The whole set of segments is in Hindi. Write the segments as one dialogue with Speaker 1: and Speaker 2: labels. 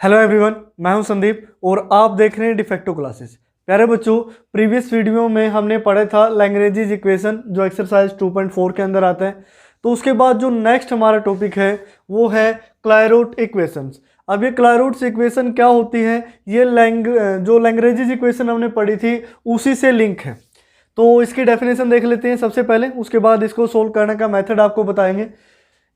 Speaker 1: हेलो एवरीवन, मैं हूं संदीप और आप देख रहे हैं डिफेक्टो क्लासेस। प्यारे बच्चों, प्रीवियस वीडियो में हमने पढ़ा था लैग्रेंजेस इक्वेशन जो एक्सरसाइज 2.4 के अंदर आता है। तो उसके बाद जो नेक्स्ट हमारा टॉपिक है वो है क्लायरोट इक्वेशंस। अब ये क्लायरोट इक्वेशन क्या होती है, ये जो लैग्रेंजेस इक्वेशन हमने पढ़ी थी उसी से लिंक है। तो इसकी डेफिनेशन देख लेते हैं सबसे पहले, उसके बाद इसको सोल्व करने का मेथड आपको बताएंगे।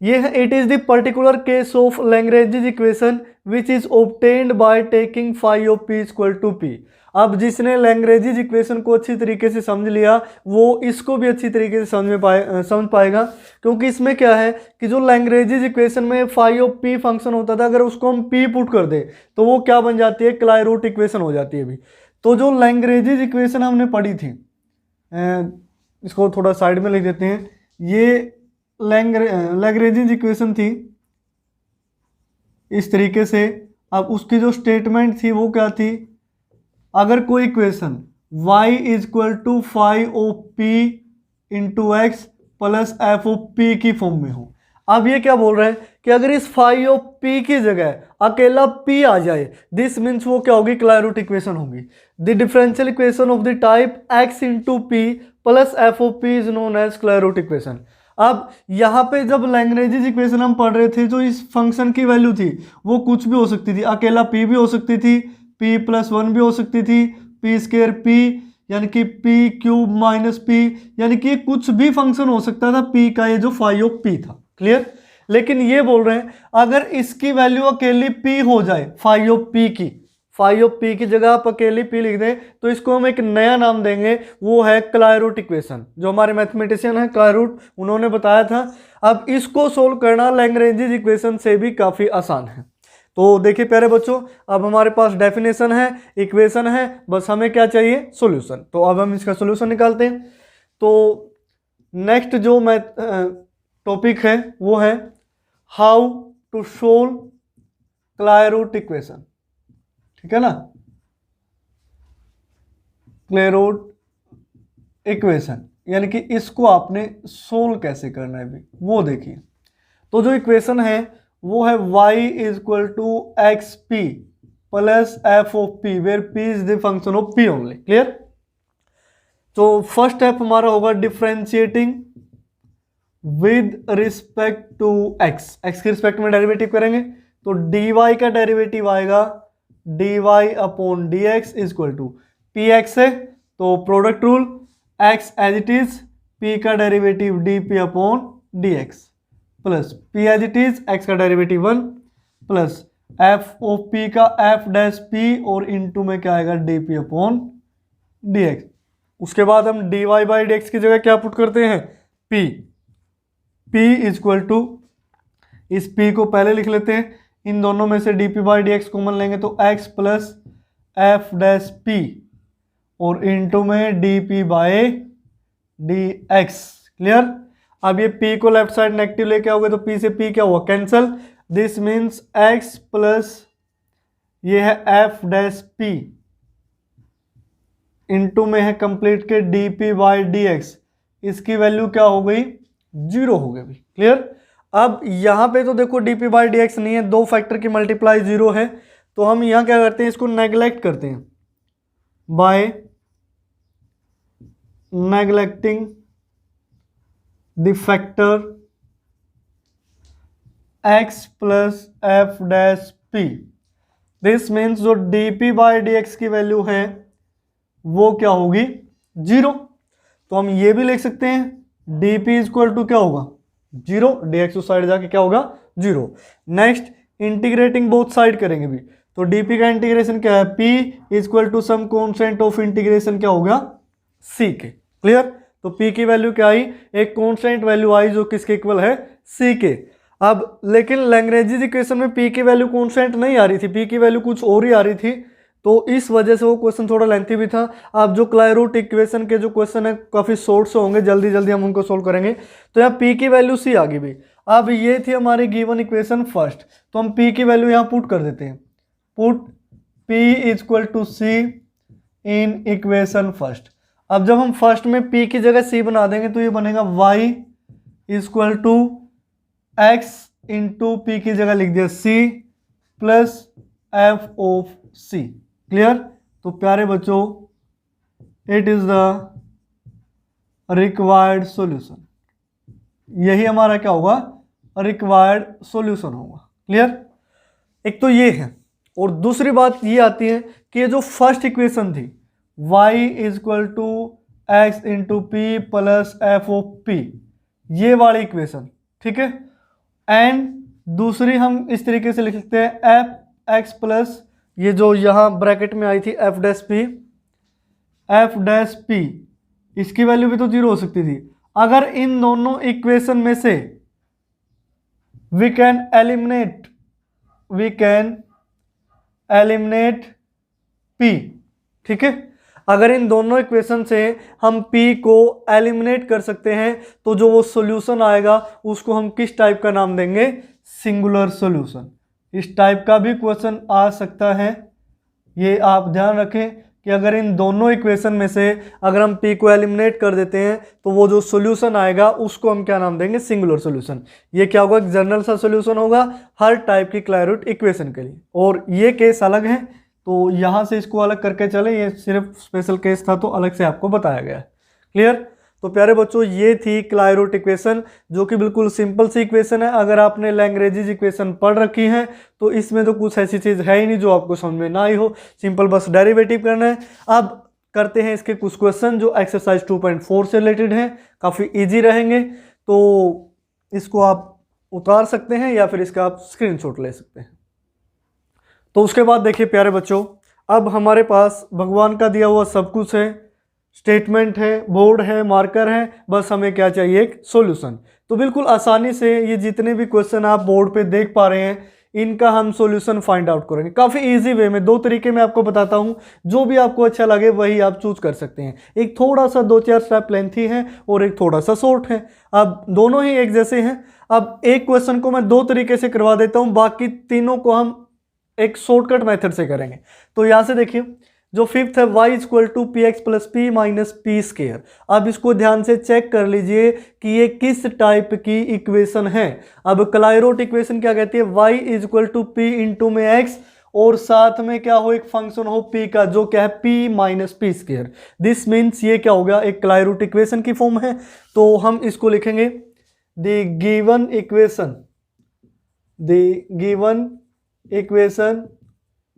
Speaker 1: ये है it is the particular case of Lagrange's equation which is obtained by taking phi of P equal to P. अब जिसने लैग्रेंजेस इक्वेशन को अच्छी तरीके से समझ लिया वो इसको भी अच्छी तरीके से समझ पाएगा, क्योंकि इसमें क्या है कि जो लैग्रेंजेस इक्वेशन में फाई ऑफ पी फंक्शन होता था, अगर उसको हम पी पुट कर दे तो वो क्या बन जाती है, क्लायरोट इक्वेशन हो जाती है। अभी तो जो लैग्रेंजेस इक्वेशन हमने पढ़ी थी, इसको थोड़ा साइड में लिख देते हैं, ये लैग्रेंजेस इक्वेशन थी इस तरीके से। अब उसकी जो स्टेटमेंट थी वो क्या थी, अगर कोई equation y is equal to five of P into X plus F of P की फॉर्म में हो। अब ये क्या बोल रहे हैं कि अगर इस फाइव ऑफ पी की जगह अकेला p आ जाए, दिस मीन्स वो क्या होगी, क्लायरोट इक्वेशन होगी। The differential equation of the type x into P plus F of P is known as Clairaut equation. अब यहाँ पे जब लैग्रेंजेस इक्वेशन हम पढ़ रहे थे, जो इस फंक्शन की वैल्यू थी वो कुछ भी हो सकती थी, अकेला p भी हो सकती थी, p प्लस वन भी हो सकती थी, p स्क्वायर p यानी कि p क्यूब माइनस p, यानी कि कुछ भी फंक्शन हो सकता था p का, ये जो फाई ऑफ p था। क्लियर। लेकिन ये बोल रहे हैं अगर इसकी वैल्यू अकेली p हो जाए, फाई ऑफ p की जगह आप अकेली p लिख दें तो इसको हम एक नया नाम देंगे, वो है क्लायरोट इक्वेशन। जो हमारे मैथमेटिशियन है क्लायरोट, उन्होंने बताया था। अब इसको सोल्व करना लैग्रेंजेस इक्वेशन से भी काफ़ी आसान है। तो देखिए प्यारे बच्चों, अब हमारे पास डेफिनेशन है, इक्वेशन है, बस हमें क्या चाहिए, सॉल्यूशन। तो अब हम इसका सॉल्यूशन निकालते हैं। तो नेक्स्ट जो टॉपिक है वो है हाउ टू सोल्व क्लायरोट इक्वेशन। ठीक है ना, क्लायरोट इक्वेशन यानी कि इसको आपने सोल्व कैसे करना है भी वो देखिए। तो जो इक्वेशन है वो है y is equal to X P plus F of P where p is the function of p only. Clear. तो फर्स्ट स्टेप हमारा होगा differentiating with respect to x के रिस्पेक्ट में डेरिवेटिव करेंगे तो dy का डेरिवेटिव आएगा dy upon D X is equal to P X है तो product rule, x as it is, p का derivative dp upon D X plus p as it is, x का derivative 1 plus f of p का f डैश p और इनटू में क्या आएगा dp अपॉन dx। उसके बाद हम dy बाई dx की जगह क्या पुट करते हैं, p इज इक्वल टू, इस p को पहले लिख लेते हैं, इन दोनों में से dp बाई dx कॉमन लेंगे तो x plus f dash p और इनटू में dp बाई dx। क्लियर। अब ये p को लेफ्ट साइड नेगेटिव लेके आओगे तो p से p क्या हुआ, cancel. This means x plus ये है f डैश p इनटू में है कंप्लीट के dp बाई dx, इसकी वैल्यू क्या हो गई, 0 हो गई। क्लियर। अब यहां पे तो देखो dp बाई dx नहीं है, दो फैक्टर की मल्टीप्लाई 0 है, तो हम यहां क्या करते हैं, इसको नेग्लेक्ट करते हैं by neglecting the factor x plus F dash p। This means जो dp बाई dx की वैल्यू है वो क्या होगी, 0। तो हम ये भी लिख सकते हैं dp इज इक्वल टू क्या होगा, 0, dx उस साइड जाके क्या होगा, 0। नेक्स्ट इंटीग्रेटिंग बोथ साइड करेंगे भी, तो dp का इंटीग्रेशन क्या है, p is equal to some constant of integration क्या होगा, c के। क्लियर। तो p की वैल्यू क्या आई, एक कांस्टेंट वैल्यू आई जो किसके इक्वल है, c के। अब लेकिन लैग्रेंजेस इक्वेशन में p की वैल्यू कांस्टेंट नहीं आ रही थी, p की वैल्यू कुछ और ही आ रही थी, तो इस वजह से वो क्वेश्चन थोड़ा लेंथी भी था। अब जो क्लायरोट इक्वेशन के जो क्वेश्चन है काफी शॉर्ट से होंगे, जल्दी जल्दी हम उनको सोल्व करेंगे। तो यहाँ p की वैल्यू c आ गई भी। अब ये थी हमारी गिवन इक्वेशन फर्स्ट, तो हम p की वैल्यू यहाँ पुट कर देते हैं, put p is equal to c in equation first. अब जब हम फर्स्ट में p की जगह c बना देंगे तो ये बनेगा y is equal to x into p की जगह लिख दिया c plus F of C. Clear? तो प्यारे बच्चों, it is the required solution. यही हमारा क्या होगा? रिक्वायर्ड सॉल्यूशन होगा। क्लियर? एक तो ये है, और दूसरी बात ये आती है कि ये जो फर्स्ट इक्वेशन थी y is equal to X into P plus F of P, ये वाली इक्वेशन, ठीक है। एंड दूसरी हम इस तरीके से लिख सकते हैं एफ एक्स प्लस ये जो यहां ब्रैकेट में आई थी एफ डैश पी, इसकी वैल्यू भी तो 0 हो सकती थी। अगर इन दोनों इक्वेशन में से वी कैन एलिमिनेट पी, ठीक है। अगर इन दोनों इक्वेशन से हम पी को एलिमिनेट कर सकते हैं तो जो वो सॉल्यूशन आएगा उसको हम किस टाइप का नाम देंगे? Singular solution. इस टाइप का भी क्वेश्चन आ सकता है, ये आप ध्यान रखें कि अगर इन दोनों इक्वेशन में से अगर हम पी को एलिमिनेट कर देते हैं तो वो जो सॉल्यूशन आएगा उसको हम क्या नाम देंगे? Singular solution. ये क्या होगा? एक जनरल सा सॉल्यूशन होगा हर टाइप की क्लैरोट इक्वेशन के लिए, और ये केस अलग है तो यहां से इसको अलग करके चले, ये सिर्फ स्पेशल केस था तो अलग से आपको बताया गया है। क्लियर? तो प्यारे बच्चों, ये थी क्लाइरोट इक्वेशन, जो कि बिल्कुल सिंपल सी इक्वेशन है। अगर आपने लैग्रेंजेस इक्वेशन पढ़ रखी है तो इसमें तो कुछ ऐसी चीज़ है ही नहीं जो आपको समझ में ना आई हो, सिंपल बस डेरिवेटिव करना है। अब करते हैं इसके कुछ क्वेश्चन जो एक्सरसाइज 2.4 से रिलेटेड हैं, काफ़ी ईजी रहेंगे, तो इसको आप उतार सकते हैं या फिर इसका आप स्क्रीनशॉट ले सकते हैं। तो उसके बाद देखिए प्यारे बच्चों, अब हमारे पास भगवान का दिया हुआ सब कुछ है, स्टेटमेंट है, बोर्ड है, मार्कर है, बस हमें क्या चाहिए? एक सॉल्यूशन। तो बिल्कुल आसानी से ये जितने भी क्वेश्चन आप बोर्ड पे देख पा रहे हैं इनका हम सॉल्यूशन फाइंड आउट करेंगे काफ़ी इजी वे में। 2 तरीके में आपको बताता हूँ, जो भी आपको अच्छा लगे वही आप चूज कर सकते हैं। एक थोड़ा सा 2-4 स्टेप लेंथी है और एक थोड़ा सा शॉर्ट है, अब दोनों ही एक जैसे हैं। अब एक क्वेश्चन को मैं 2 तरीके से करवा देता हूँ, बाकी तीनों को हम एक शॉर्टकट मेथड से करेंगे। तो यहां से देखिए, जो फिफ्थ है y equal to P x plus P minus P square. अब इसको ध्यान से चेक कर लीजिए कि ये किस टाइप की इक्वेशन है। अब क्लाइरोट इक्वेशन क्या कहती है? y is equal to P into में x और साथ में क्या हो? एक फंक्शन हो p का, जो क्या है? p minus P square. This means ये क्या हो गया? एक क्लाइरोट इक्वेशन की फॉर्म है। तो हम इसको लिखेंगे the given equation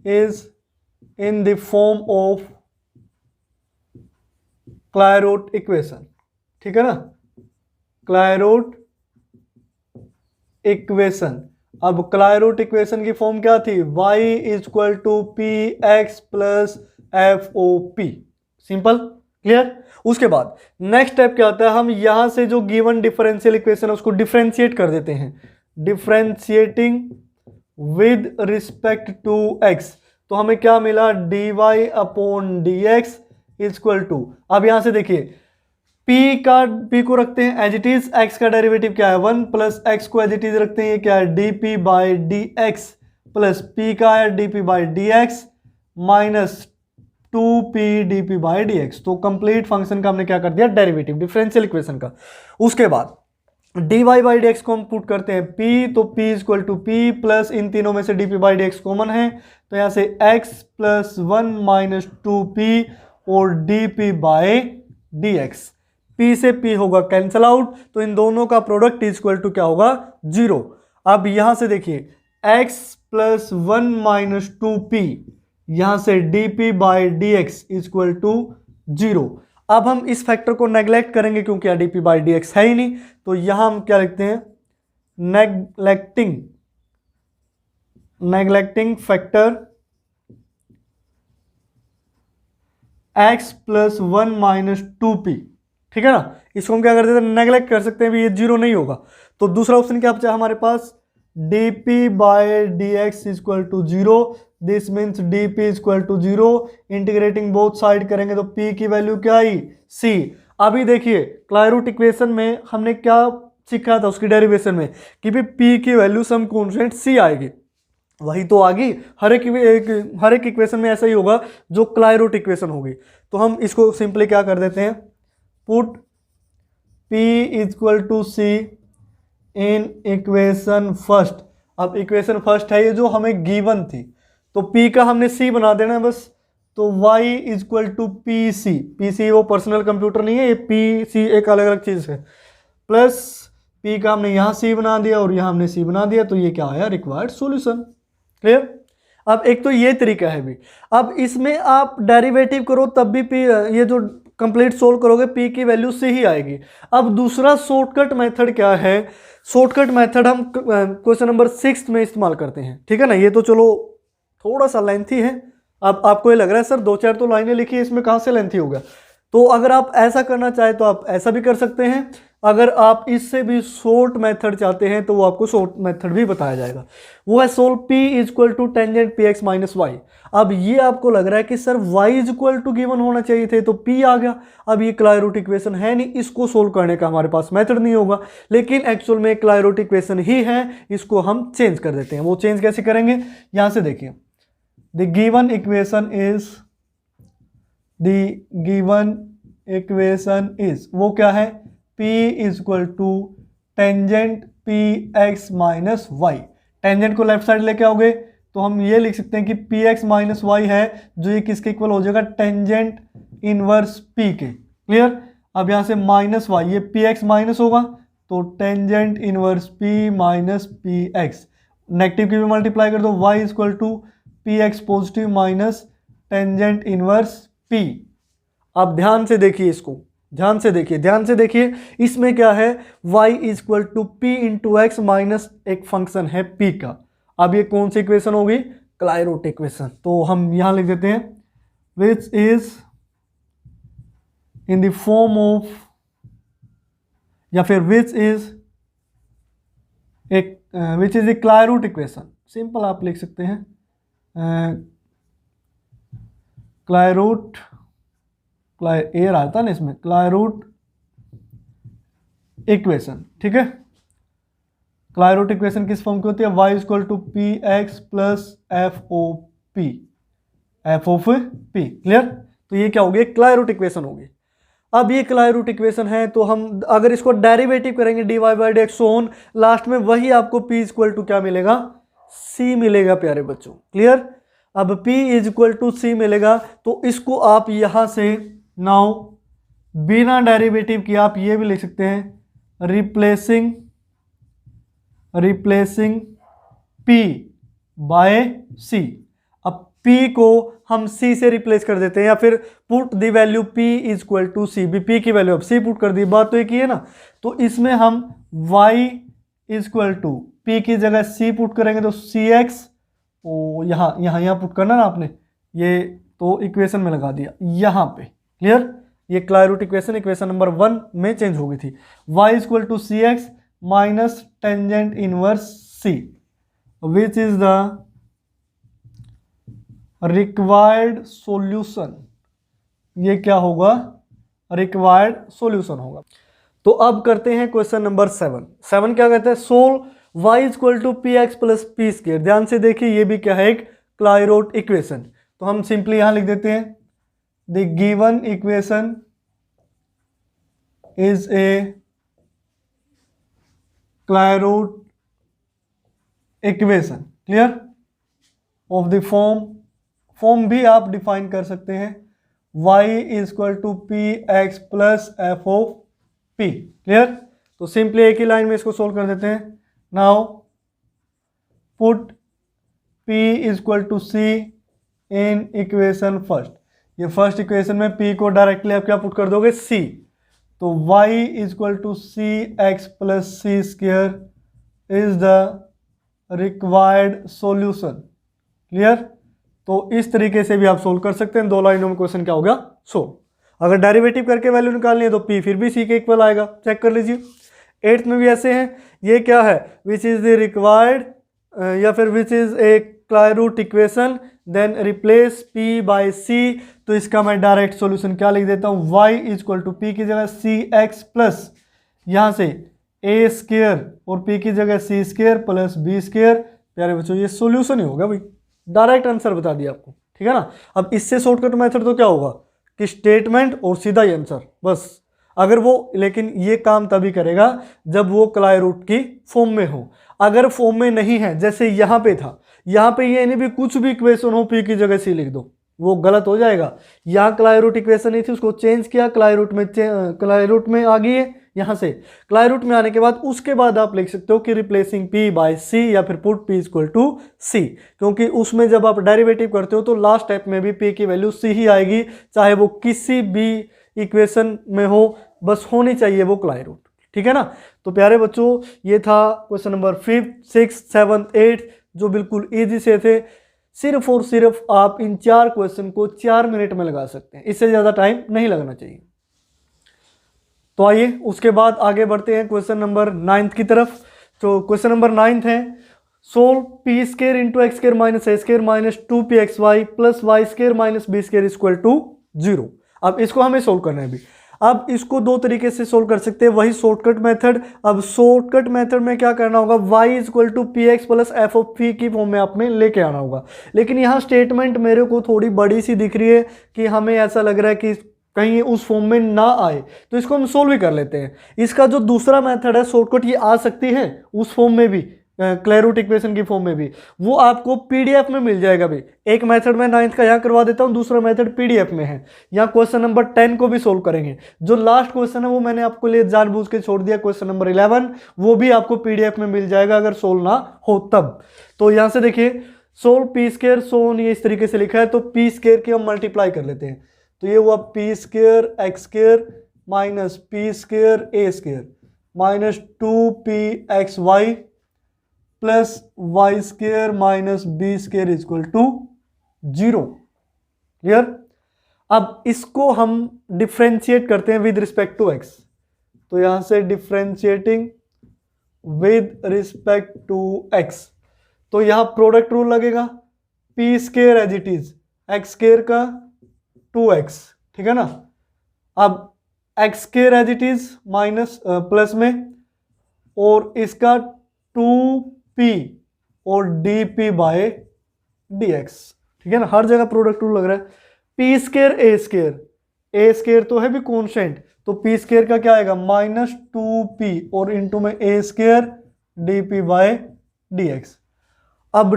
Speaker 1: is in the form of Clairaut equation, ठीक है ना? Clairaut equation। अब Clairaut equation की फॉर्म क्या थी? y is equal to P x plus F of P. Simple, clear? उसके बाद नेक्स्ट स्टेप क्या होता है? हम यहां से जो गिवन डिफरेंशियल इक्वेशन है उसको डिफरेंशिएट कर देते हैं, differentiating with respect to x। तो हमें क्या मिला? dy upon dx is equal to, अब यहां से देखिए p को रखते हैं एज इट इज, x का डेरिवेटिव क्या है? 1 प्लस x को एज इट इज रखते हैं, ये क्या है? dp by dx plus p का है dp by dx minus 2p dp by dx। तो कंप्लीट फंक्शन का हमने क्या कर दिया? डेरिवेटिव, डिफरेंशियल इक्वेशन का। उसके बाद dy बाई डी एक्स को हम पुट करते हैं p, तो p is equal to P plus इन तीनों में से dp by D X common है, तो यहां से x प्लस 1 माइनस 2p और dp by D x. p से p होगा कैंसल आउट, तो इन दोनों का प्रोडक्ट इज इक्वल टू क्या होगा? 0। अब यहां से देखिए x प्लस 1 माइनस 2p, यहां से dp by D X is equal to 0। अब हम इस फैक्टर को नेग्लेक्ट करेंगे क्योंकि dp बाई डी एक्स है ही नहीं, तो यहां हम क्या लिखते हैं? Neglecting factor x plus 1 minus 2p, ठीक है ना? इसको हम क्या कर देते हैं? नेग्लेक्ट कर सकते हैं, भी ये 0 नहीं होगा। तो दूसरा ऑप्शन क्या बचा हमारे पास? dp by D X is equal to 0। This means dp is equal to 0। Integrating both side करेंगे तो p की वैल्यू क्या आई? c। अभी देखिए क्लाइरोट इक्वेशन में हमने क्या सीखा था उसकी डेरिवेशन में कि भी p की वैल्यू सम कांस्टेंट c आएगी, वही तो आ गई। हर एक इक्वेशन में ऐसा ही होगा जो क्लाइरोट इक्वेशन होगी। तो हम इसको सिंपली क्या कर देते हैं? Put p is equal to c in equation first. अब इक्वेशन फर्स्ट है ये जो हमें गिवन थी, तो P का हमने C बना देना है बस। तो y is equal to P C वो पर्सनल कंप्यूटर नहीं है, ये PC एक अलग अलग चीज़ है। प्लस P का हमने यहाँ C बना दिया और यहाँ हमने C बना दिया, तो ये क्या आया, रिक्वायर्ड सॉल्यूशन। क्लियर। अब एक तो ये तरीका है भी, अब इसमें आप डेरिवेटिव करो तब भी P, ये जो कंप्लीट सोल्व करोगे P की वैल्यू से ही आएगी। अब दूसरा शॉर्टकट मेथड क्या है, शॉर्टकट मेथड हम क्वेश्चन नंबर 6 में इस्तेमाल करते हैं, ठीक है ना। ये तो चलो थोड़ा सा लेंथी है। अब आपको ये लग रहा है सर 2-4 तो लाइनें लिखी है, इसमें कहाँ से लेंथी होगा। तो अगर आप ऐसा करना चाहे तो आप ऐसा भी कर सकते हैं, अगर आप इससे भी शॉर्ट मेथड चाहते हैं तो वो आपको शॉर्ट मेथड भी बताया जाएगा। वो है solve P is equal to tangent P X minus Y. अब ये आपको लग रहा है कि sir y is equal to given होना चाहिए थे, तो P आ गया। अब ये क्लाइरोट इक्वेशन है नहीं, इसको सोल्व करने का हमारे पास मेथड नहीं होगा, लेकिन एक्चुअल में क्लाइरोट इक्वेशन ही है, इसको हम चेंज कर देते हैं। वो चेंज कैसे करेंगे, यहां से देखिए, द गिवन इक्वेशन इज वो क्या है, P is equal to tangent P X minus Y. Tangent को लेफ्ट साइड लेके आओगे तो हम ये लिख सकते हैं कि पी एक्स माइनस वाई है, जो ये किसके इक्वल हो जाएगा, टेंजेंट इनवर्स P के। क्लियर। अब यहाँ से माइनस वाई, ये पी एक्स माइनस होगा तो tangent inverse P minus P X, negative की भी मल्टीप्लाई कर दो, y is equal to P X positive minus tangent inverse P। अब ध्यान से देखिए इसको, ध्यान से देखिए इसमें क्या है, y is equal to P into X minus एक फंक्शन है P का। अब ये कौन सी इक्वेशन होगी, क्लाइरोट इक्वेशन। तो हम यहां लिख देते हैं which is in the form of, या फिर which is a Clairaut equation. Simple आप लिख सकते हैं क्लाइरोट, एयर आता ना इसमें, क्लाइरोट इक्वेशन, ठीक है। क्लाइरोट इक्वेशन किस फॉर्म की होती है, y is equal to P x plus F of P. Clear. तो ये क्या होगी, क्लाइरोट इक्वेशन होगी। अब ये क्लाइरोट इक्वेशन है तो हम अगर इसको डेरिवेटिव करेंगे dy by D x on, last में वही आपको p इज इक्वल टू क्या मिलेगा, c मिलेगा प्यारे बच्चों। क्लियर। अब p is equal to c मिलेगा, तो इसको आप यहां से नाउ बिना डेरिवेटिव किए आप ये भी लिख सकते हैं, रिप्लेसिंग p बाय c। अब p को हम c से रिप्लेस कर देते हैं, या फिर put the value p is equal to c, भी p की वैल्यू अब c पुट कर दी, बात तो एक ही है ना। तो इसमें हम y is equal to p की जगह c पुट करेंगे तो cx, ओ यहाँ पुट करना ना आपने, ये तो इक्वेशन में लगा दिया यहाँ पे। क्लियर। ये क्लाइरोट इक्वेशन नंबर 1 में चेंज हो गई थी, y is equal to C X minus tangent inverse c, which is the required solution. ये क्या होगा, रिक्वायर्ड सॉल्यूशन होगा। तो अब करते हैं क्वेश्चन नंबर 7 क्या कहते हैं, solve y is equal to P x plus P square. ध्यान से देखिए ये भी क्या है, एक क्लाइरोट इक्वेशन। तो हम सिंपली यहां लिख देते हैं the given equation is a Clairaut equation. Clear. Of the form भी आप डिफाइन कर सकते हैं, y is equal to P x plus F of P. Clear. तो सिंपली एक ही लाइन में इसको सोल्व कर देते हैं। Now put p is equal to c in equation first. ये फर्स्ट इक्वेशन में p को डायरेक्टली आप क्या पुट कर दोगे, c। तो y is equal to C x plus C square is the required solution. Clear. तो इस तरीके से भी आप सोल्व कर सकते हैं, 2 लाइनों में क्वेश्चन क्या हो गया, सोल्व। अगर डेरिवेटिव करके वैल्यू निकालनी है तो p फिर भी c के इक्वल आएगा, चेक कर लीजिए। 8th में भी ऐसे हैं, ये क्या है, विच इज द रिक्वायर्ड, या फिर which is a Clairaut equation, then replace p by c। तो इसका मैं डायरेक्ट सॉल्यूशन क्या लिख देता हूँ, y is equal to p की जगह सी एक्स प्लस यहाँ से a स्क्वायर और p की जगह c square plus b square. प्यारे बच्चों ये सॉल्यूशन ही होगा भाई, डायरेक्ट आंसर बता दिया आपको, ठीक है ना। अब इससे शॉर्टकट मेथड तो क्या होगा कि स्टेटमेंट और सीधा ही आंसर बस। अगर वो, लेकिन ये काम तभी करेगा जब वो क्लाइरोट की फॉर्म में हो। अगर फॉर्म में नहीं है, जैसे यहाँ पे था, यहाँ पे ये नहीं भी कुछ भी इक्वेशन हो पी की जगह सी लिख दो, वो गलत हो जाएगा। यहाँ क्लाई रूट इक्वेशन नहीं थी, उसको चेंज किया, क्लाई रूट में आ गई है। यहाँ से क्लाई रूट में आने के बाद उसके बाद आप लिख सकते हो कि रिप्लेसिंग p बाय c, या फिर put p equal to c, क्योंकि उसमें जब आप डेरिवेटिव करते हो तो लास्ट स्टेप में भी p की वैल्यू c ही आएगी, चाहे वो किसी भी इक्वेशन में हो, बस होनी चाहिए वो क्लाई रूट। ठीक है ना। तो प्यारे बच्चों, ये था क्वेश्चन नंबर 5, 6, 7, 8 जो बिल्कुल ईजी से थे। सिर्फ और सिर्फ आप इन 4 क्वेश्चन को 4 मिनट में लगा सकते हैं, इससे ज़्यादा टाइम नहीं लगना चाहिए। तो आइए उसके बाद आगे बढ़ते हैं क्वेश्चन नंबर 9 की तरफ। तो क्वेश्चन नंबर 9 है, solve P square into X square minus A square minus 2p xy plus Y square minus B square equal to 0। अब इसको हमें सोल्व करना है अभी। अब इसको दो तरीके से सोल्व कर सकते हैं, वही शॉर्टकट मेथड। अब शॉर्टकट मेथड में क्या करना होगा, y equal to P x plus F of P की फॉर्म में आपने लेके आना होगा। लेकिन यहाँ स्टेटमेंट मेरे को थोड़ी बड़ी सी दिख रही है कि हमें ऐसा लग रहा है कि कहीं उस फॉर्म में ना आए, तो इसको हम सोल्व ही कर लेते हैं। इसका जो दूसरा मेथड है शॉर्टकट, ये आ सकती है उस फॉर्म में भी, क्लाई रूट इक्वेशन की फॉर्म में भी, वो आपको पीडीएफ में मिल जाएगा भी। एक मेथड मैं 9th का यहाँ करवा देता हूँ, दूसरा मेथड पीडीएफ में है। यहाँ क्वेश्चन नंबर 10 को भी सोल्व करेंगे। जो लास्ट क्वेश्चन है वो मैंने आपको लिए जानबूझ के छोड़ दिया, क्वेश्चन नंबर 11, वो भी आपको पीडीएफ में मिल जाएगा अगर सोल्व ना हो तब। तो यहाँ से देखिए, सोल्व पी स्केयर सोन, ये इस तरीके से लिखा है, तो पी स्केयर की हम मल्टीप्लाई कर लेते हैं। तो ये हुआ P square X square minus P square A square minus 2p(xy) plus Y square minus B square equal to 0। Clear. अब इसको हम डिफ्रेंशिएट करते हैं विद रिस्पेक्ट टू एक्स। तो यहां से differentiating with respect to X, तो यहां प्रोडक्ट रूल लगेगा, P square as it is, X square का 2x, ठीक है ना। अब X square as it is minus plus में, और इसका 2p और dp बाय dx, ठीक है ना। हर जगह प्रोडक्ट रूल लग रहा है। P square A square, A square तो है भी कॉन्स्टेंट, तो पी स्केयर का क्या आएगा माइनस 2p और इंटू में ए स्केयर dp बाय dx। अब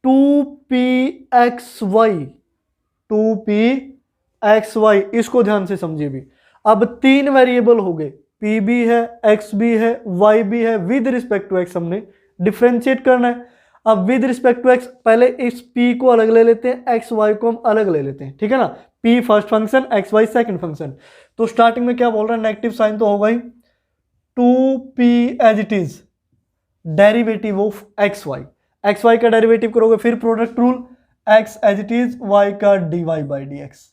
Speaker 1: 2p(xy) इसको ध्यान से समझिए भी। अब 3 वेरिएबल हो गए, p भी है, x भी है, y भी है, विद रिस्पेक्ट टू x हमने डिफ्रेंशिएट करना है। अब विद रिस्पेक्ट टू x, पहले इस p को अलग ले लेते हैं, x y को हम अलग ले लेते हैं, ठीक है ना। p first function, x y second function. तो स्टार्टिंग में क्या बोल रहा है, नेगेटिव साइन तो होगा ही। 2p as it is derivative of X Y, X Y का डेरिवेटिव करोगे, फिर product rule, x as it is y का dy by D X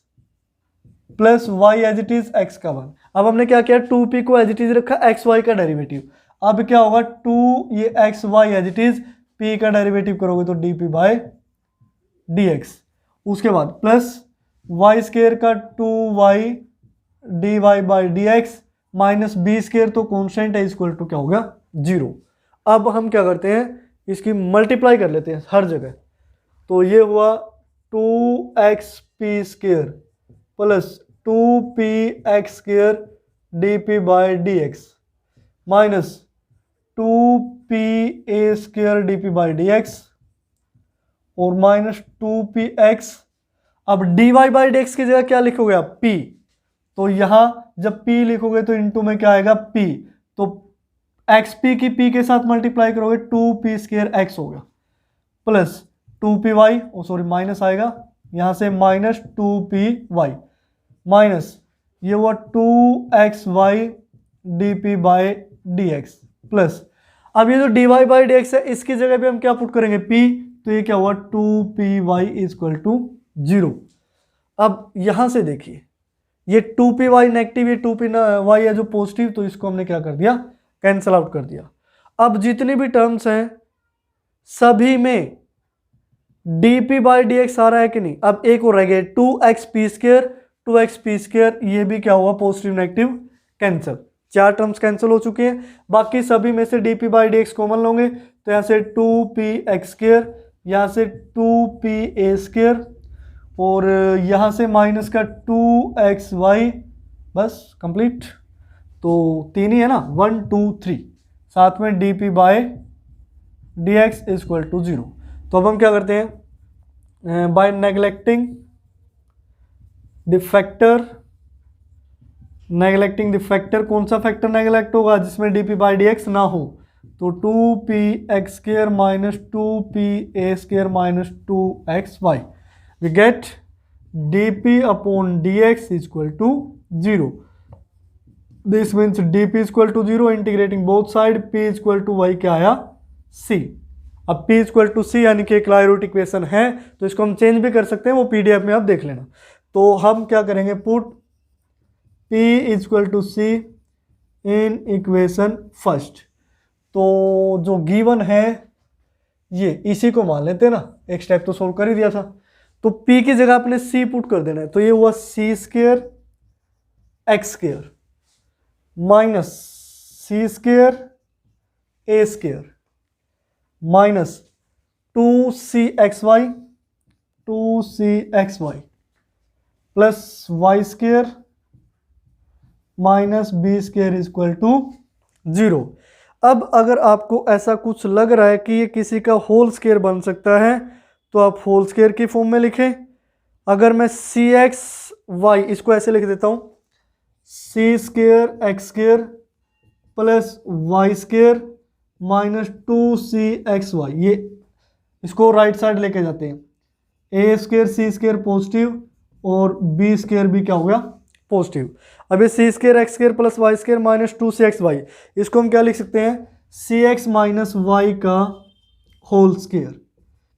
Speaker 1: plus y as it is x का 1। अब हमने क्या किया, 2p को एज इट इज रखा, एक्स वाई का डेरिवेटिव। अब क्या होगा, 2 ये X Y as it is, p का डेरिवेटिव करोगे तो dp बाय dx। उसके बाद प्लस y स्केयर का 2y dy by dx minus B square तो कॉन्स्टेंट है, इक्वल टू क्या हो गया 0। अब हम क्या करते हैं, इसकी मल्टीप्लाई कर लेते हैं हर जगह। तो ये हुआ 2xp square plus 2px square dp by dx minus 2pa square dp by dx और माइनस 2px। अब dy बाई dx की जगह क्या लिखोगे आप, p। तो यहां जब p लिखोगे तो इनटू में क्या आएगा p, तो xp की p के साथ मल्टीप्लाई करोगे 2p स्केयर x हो गया प्लस 2py, सॉरी माइनस आएगा यहां से, माइनस 2py माइनस ये हुआ 2xy dp by dx plus, अब ये जो dy बाई dx है इसकी जगह पे हम क्या पुट करेंगे p, तो ये क्या हुआ 2py इक्वल टू 0। अब यहां से देखिए, ये 2py नेगेटिव, ये 2py है जो पॉजिटिव, तो इसको हमने क्या कर दिया, कैंसल आउट कर दिया। अब जितनी भी टर्म्स हैं सभी में dp बाई dx आ रहा है कि नहीं। अब एक और रह गया 2xp स्केयर, 2xp स्केयर, ये भी क्या हुआ positive negative cancel, 4 terms cancel हो चुके हैं। बाकी सभी में से dp बाई dx कॉमन लोगे, तो यहाँ से 2px स्केयर, यहाँ से 2pa स्केयर और यहाँ से माइनस का 2xy, बस कंप्लीट। तो 3 ही है ना, 1 2 3, साथ में dp by dx equal to 0। तो अब हम क्या करते हैं, by neglecting the factor, neglecting the factor, कौन सा फैक्टर नेग्लेक्ट होगा, जिसमें D P by D X ना हो, तो 2p(x² minus 2pa² minus 2xy, we get dp/dx equal to 0. This means dp equal to 0, integrating both side, p equal to y क्या आया, c. अब p इक्वल टू c यानी कि एक क्लाइरोट इक्वेशन है, तो इसको हम चेंज भी कर सकते हैं, वो पीडीएफ में आप देख लेना. तो हम क्या करेंगे, put p equal to c in equation first. तो जो गिवन है ये, इसी को मान लेते हैं ना, एक स्टेप तो सोल्व कर ही दिया था. तो p की जगह आपने c पुट कर देना है, तो ये हुआ c² x² minus c² a² minus 2cxy plus y² minus b² equal to 0. अब अगर आपको ऐसा कुछ लग रहा है कि ये किसी का होल स्क्वायर बन सकता है, तो आप होल स्क्वायर की फॉर्म में लिखें. अगर मैं cxy इसको ऐसे लिख देता हूं, c² x² plus y² minus 2cxy, ये इसको राइट साइड लेके जाते हैं, a² c² पॉजिटिव और b² भी क्या हो गया, पॉजिटिव. अब ये c² x² plus y² minus 2cxy, इसको हम क्या लिख सकते हैं, cx माइनस y का होल स्क्वायर,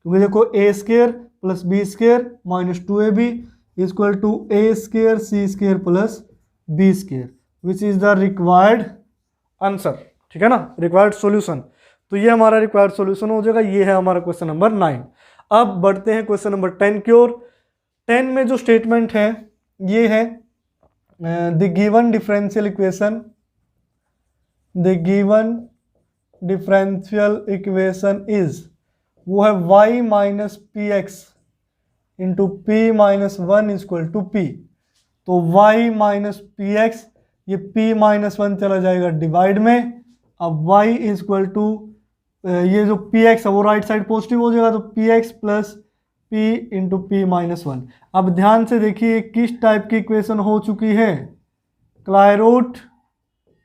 Speaker 1: क्योंकि देखो a² plus b² minus 2ab equal to a² c² plus b², which is the required answer. ठीक है ना, रिक्वायर्ड सॉल्यूशन. तो ये हमारा रिक्वायर्ड सॉल्यूशन हो जाएगा. ये है हमारा क्वेश्चन नंबर 9. अब बढ़ते हैं क्वेश्चन नंबर 10 की ओर. 10 में जो स्टेटमेंट है ये है, the given differential equation, the given differential equation is, वो है y minus P x into p minus 1 equal to p. तो y माइनस पी एक्स, ये p माइनस 1 चला जाएगा डिवाइड में. अब y इक्वल टू, ये जो पी एक्स है वो राइट साइड पॉजिटिव हो जाएगा, तो P x plus P into p minus 1. अब ध्यान से देखिए किस टाइप की इक्वेशन हो चुकी है, क्लाइरोट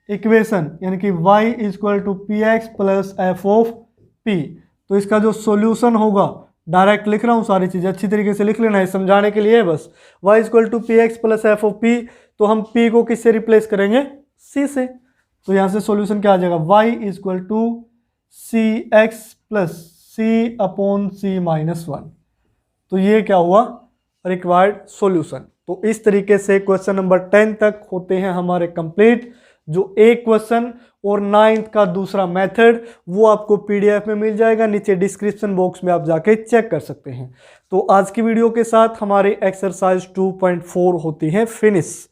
Speaker 1: इक्वेशन, यानी कि y equal to P x plus F of p. तो इसका जो सॉल्यूशन होगा, डायरेक्ट लिख रहा हूँ, सारी चीज़ें अच्छी तरीके से लिख लेना है, समझाने के लिए बस. y equal to P x plus F of p, तो हम p को किससे रिप्लेस करेंगे, c से. तो यहाँ से सॉल्यूशन क्या आ जाएगा, y equal to C x plus c upon c minus 1. तो ये क्या हुआ, रिक्वायर्ड सॉल्यूशन. तो इस तरीके से क्वेश्चन नंबर 10 तक होते हैं हमारे कंप्लीट. जो एक क्वेश्चन और 9th का दूसरा मेथड, वो आपको पीडीएफ में मिल जाएगा, नीचे डिस्क्रिप्शन बॉक्स में आप जाके चेक कर सकते हैं. तो आज की वीडियो के साथ हमारी एक्सरसाइज 2.4 होती है फिनिश.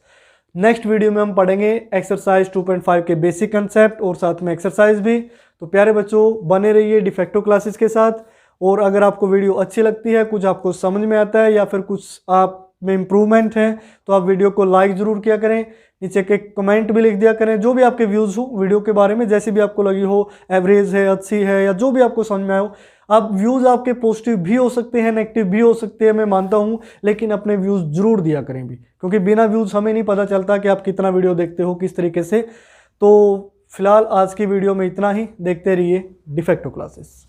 Speaker 1: नेक्स्ट वीडियो में हम पढ़ेंगे एक्सरसाइज 2.5 के बेसिक कंसेप्ट और साथ में एक्सरसाइज भी. तो प्यारे बच्चों, बने रहिए डिफेक्टो क्लासेस के साथ. और अगर आपको वीडियो अच्छी लगती है, कुछ आपको समझ में आता है या फिर कुछ आप में इम्प्रूवमेंट है, तो आप वीडियो को लाइक ज़रूर किया करें, नीचे के कमेंट भी लिख दिया करें, जो भी आपके व्यूज़ हो वीडियो के बारे में, जैसी भी आपको लगी हो, एवरेज है, अच्छी है, या जो भी आपको समझ में आए हो. अब व्यूज़ आपके पॉजिटिव भी हो सकते हैं, नेगेटिव भी हो सकते हैं, मैं मानता हूं, लेकिन अपने व्यूज़ जरूर दिया करें भी, क्योंकि बिना व्यूज़ हमें नहीं पता चलता कि आप कितना वीडियो देखते हो, किस तरीके से. तो फिलहाल आज की वीडियो में इतना ही. देखते रहिए डिफेक्टो क्लासेस.